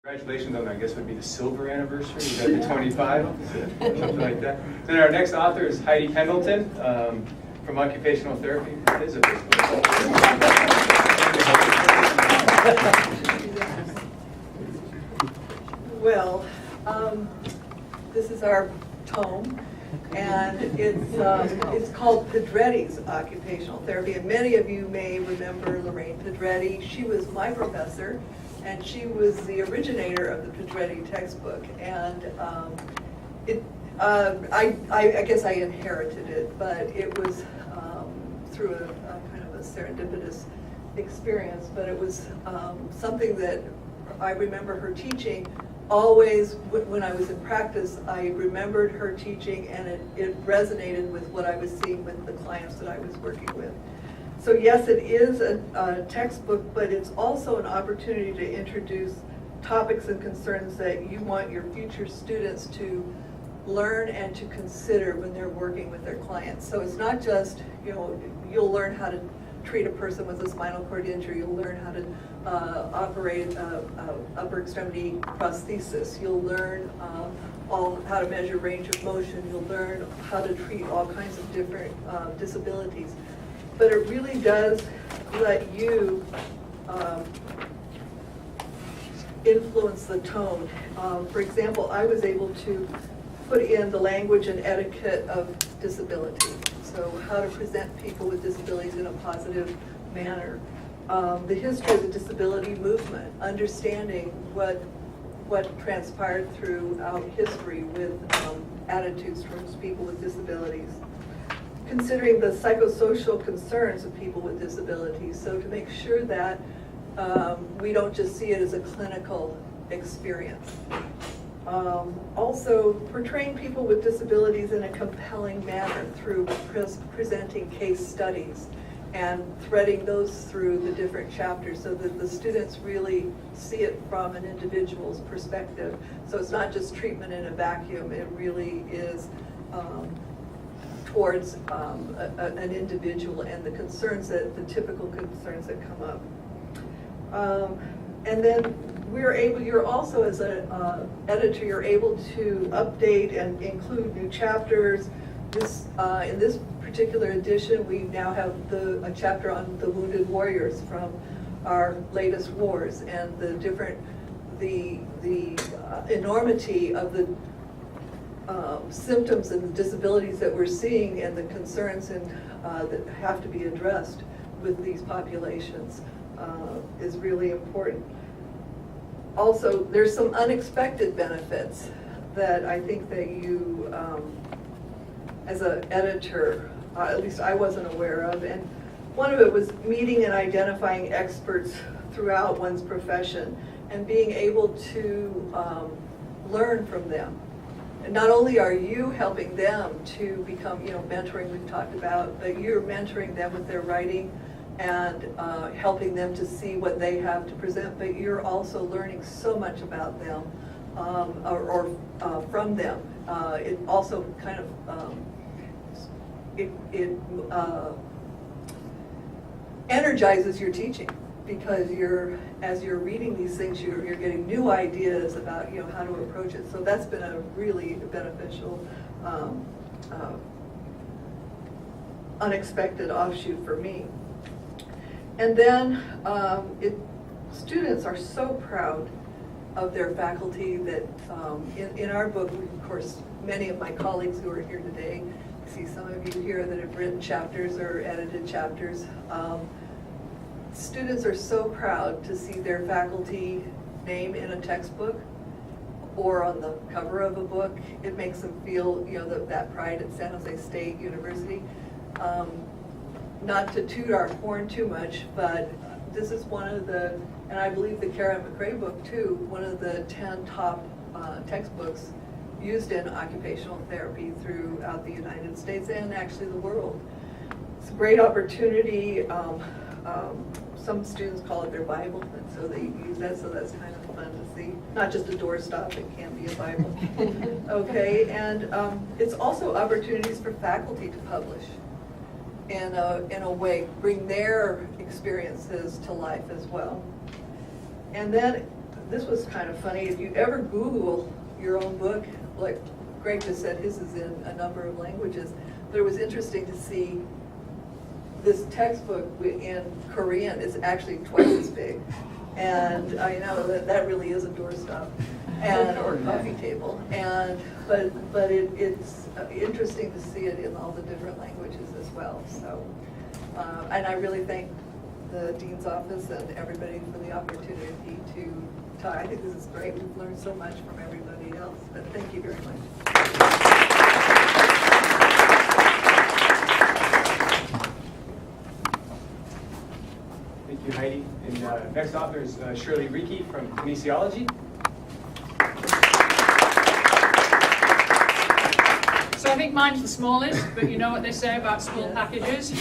Congratulations on, I guess, would be the silver anniversary. You got the 25, something like that. Then our next author is Heidi Pendleton from Occupational Therapy. It is a big book. Well, this is our tome, and it's called Pedretti's Occupational Therapy. And many of you may remember Lorraine Pedretti. She was my professor, and she was the originator of the Pedretti textbook. And I guess I inherited it, but it was through a kind of a serendipitous experience. But it was something that I remember her teaching. Always, when I was in practice, I remembered her teaching, and it resonated with what I was seeing with the clients that I was working with. So yes, it is a textbook, but it's also an opportunity to introduce topics and concerns that you want your future students to learn and to consider when they're working with their clients. So it's not just, you'll learn how to treat a person with a spinal cord injury, you'll learn how to operate upper extremity prosthesis, you'll learn how to measure range of motion, you'll learn how to treat all kinds of different disabilities. But it really does let you influence the tone. For example, I was able to put in the language and etiquette of disability. So how to present people with disabilities in a positive manner. The history of the disability movement, understanding what transpired throughout history with attitudes towards people with disabilities. Considering the psychosocial concerns of people with disabilities, so to make sure that we don't just see it as a clinical experience. Also, portraying people with disabilities in a compelling manner through presenting case studies and threading those through the different chapters so that the students really see it from an individual's perspective. So it's not just treatment in a vacuum, it really is towards an individual and the concerns the typical concerns that come up. And then you're also as an editor, you're able to update and include new chapters. In this particular edition, we now have a chapter on the wounded warriors from our latest wars and the enormity of the symptoms and the disabilities that we're seeing and the concerns that have to be addressed with these populations is really important. Also, there's some unexpected benefits that I think that you, as an editor, at least I wasn't aware of. And one of it was meeting and identifying experts throughout one's profession and being able to learn from them. And not only are you helping them to become, mentoring we've talked about, but you're mentoring them with their writing and helping them to see what they have to present, but you're also learning so much about them or from them. It also kind of energizes your teaching, because as you're reading these things, you're getting new ideas about how to approach it. So that's been a really beneficial, unexpected offshoot for me. And then students are so proud of their faculty that in our book, of course, many of my colleagues who are here today, I see some of you here that have written chapters or edited chapters. Students are so proud to see their faculty name in a textbook or on the cover of a book. It makes them feel, that pride at San Jose State University. Not to toot our horn too much, but this is one of the, and I believe the Kara McRae book too, one of the 10 top textbooks used in occupational therapy throughout the United States and actually the world. It's a great opportunity. Some students call it their Bible, and so they use that, so that's kind of fun to see. Not just a doorstop, it can be a Bible. Okay, and it's also opportunities for faculty to publish in a way, bring their experiences to life as well. And then this was kind of funny, if you ever Google your own book, like Greg just said, his is in a number of languages, but it was interesting to see this textbook in Korean is actually twice as big. And I know that really is a doorstop and or coffee table. And but it's interesting to see it in all the different languages as well. So and I really thank the Dean's office and everybody for the opportunity to talk. I think this is great. We've learned so much from everybody else. But thank you very much. Thank you, Heidi. And next author is Shirley Reiki from Kinesiology. So I think mine's the smallest, but you know what they say about small packages.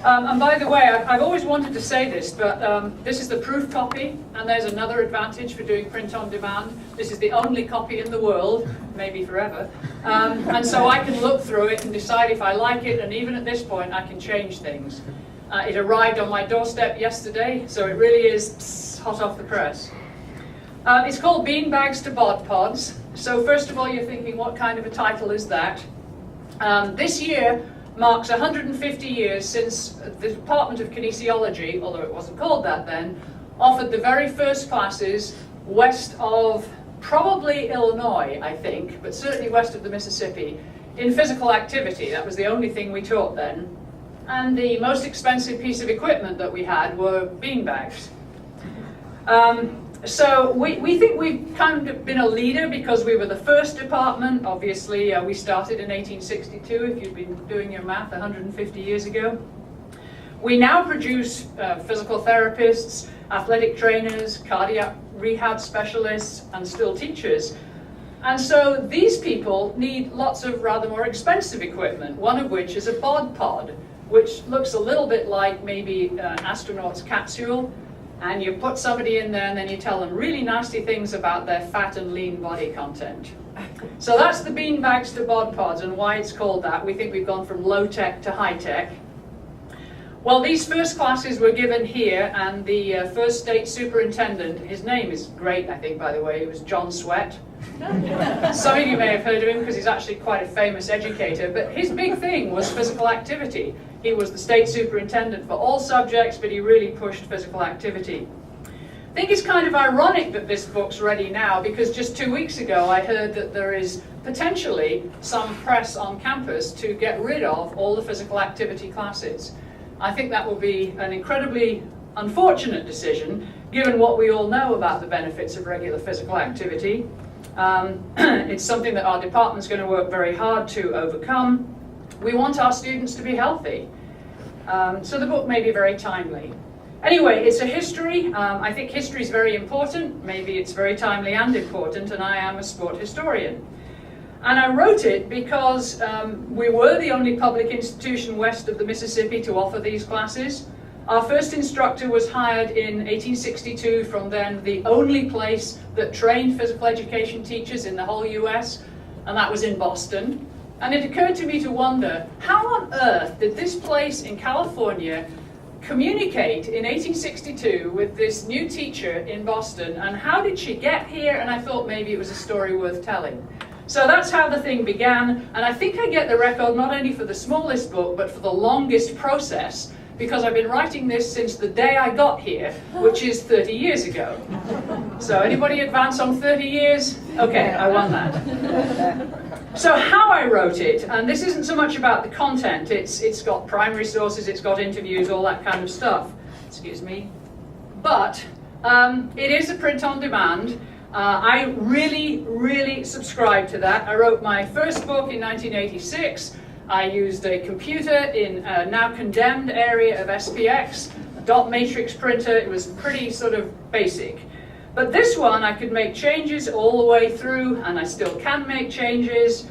And by the way, I've always wanted to say this, but this is the proof copy, and there's another advantage for doing print on demand. This is the only copy in the world, maybe forever, and so I can look through it and decide if I like it, and even at this point I can change things. It arrived on my doorstep yesterday, so it really is hot off the press. It's called Beanbags to Bod Pods. So first of all, you're thinking, what kind of a title is that? This year marks 150 years since the Department of Kinesiology, although it wasn't called that then, offered the very first classes west of probably Illinois, I think, but certainly west of the Mississippi, in physical activity. That was the only thing we taught then. And the most expensive piece of equipment that we had were beanbags. So we think we've kind of been a leader because we were the first department. Obviously, we started in 1862, if you've been doing your math, 150 years ago. We now produce physical therapists, athletic trainers, cardiac rehab specialists, and still teachers. And so these people need lots of rather more expensive equipment, one of which is a bod pod, which looks a little bit like maybe an astronaut's capsule. And you put somebody in there and then you tell them really nasty things about their fat and lean body content. So that's the beanbags to bod pods and why it's called that. We think we've gone from low tech to high tech. Well, these first classes were given here, and the first state superintendent, his name is great, I think, by the way, it was John Sweat. Some of you may have heard of him because he's actually quite a famous educator, but his big thing was physical activity. He was the state superintendent for all subjects, but he really pushed physical activity. I think it's kind of ironic that this book's ready now, because just 2 weeks ago I heard that there is potentially some press on campus to get rid of all the physical activity classes. I think that will be an incredibly unfortunate decision, given what we all know about the benefits of regular physical activity. It's something that our department's going to work very hard to overcome. We want our students to be healthy. So the book may be very timely. Anyway, it's a history. I think history is very important. Maybe it's very timely and important, and I am a sport historian. And I wrote it because we were the only public institution west of the Mississippi to offer these classes. Our first instructor was hired in 1862 from then the only place that trained physical education teachers in the whole US, and that was in Boston. And it occurred to me to wonder, how on earth did this place in California communicate in 1862 with this new teacher in Boston, and how did she get here? And I thought maybe it was a story worth telling. So that's how the thing began, and I think I get the record not only for the smallest book, but for the longest process, because I've been writing this since the day I got here, which is 30 years ago. So anybody advance on 30 years? Okay, I won that. So how I wrote it, and this isn't so much about the content, it's got primary sources, it's got interviews, all that kind of stuff. Excuse me. But it is a print on demand. I really subscribe to that. I wrote my first book in 1986. I used a computer in a now condemned area of SPX, a dot matrix printer. It was pretty sort of basic. But this one I could make changes all the way through, and I still can make changes.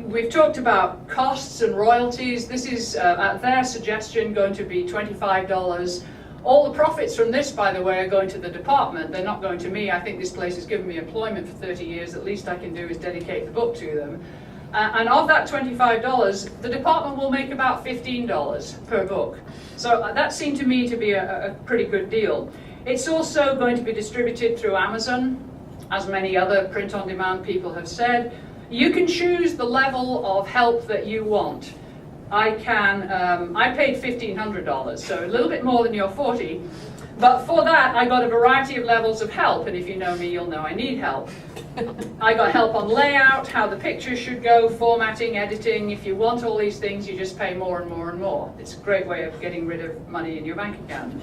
We've talked about costs and royalties. This is, at their suggestion, going to be $25. All the profits from this, by the way, are going to the department. They're not going to me. I think this place has given me employment for 30 years. The least I can do is dedicate the book to them. And of that $25, the department will make about $15 per book. So that seemed to me to be a pretty good deal. It's also going to be distributed through Amazon, as many other print-on-demand people have said. You can choose the level of help that you want. I paid $1,500, so a little bit more than your 40, but for that I got a variety of levels of help, and if you know me, you'll know I need help. I got help on layout, how the pictures should go, formatting, editing. If you want all these things, you just pay more and more and more. It's a great way of getting rid of money in your bank account.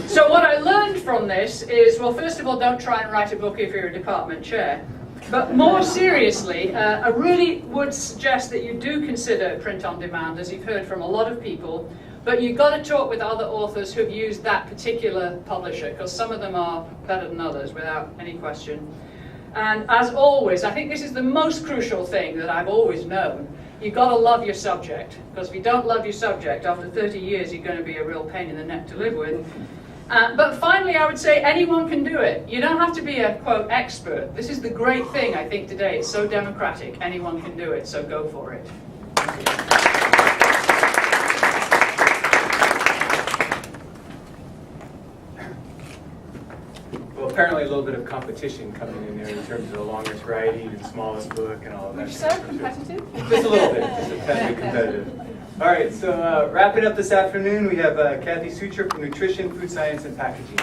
So what I learned from this is, well, first of all, don't try and write a book if you're a department chair. But more seriously, I really would suggest that you do consider print on demand, as you've heard from a lot of people, but you've got to talk with other authors who've used that particular publisher, because some of them are better than others, without any question. And as always, I think this is the most crucial thing that I've always known. You've got to love your subject, because if you don't love your subject, after 30 years, you're going to be a real pain in the neck to live with. But finally, I would say anyone can do it. You don't have to be a, quote, expert. This is the great thing, I think, today. It's so democratic. Anyone can do it, so go for it. Well, apparently a little bit of competition coming in there in terms of the longest writing and smallest book and all of that. We're so competitive. Just a little bit, just a tad bit competitive. All right, so wrapping up this afternoon, we have Kathy Sucher from Nutrition, Food Science, and Packaging.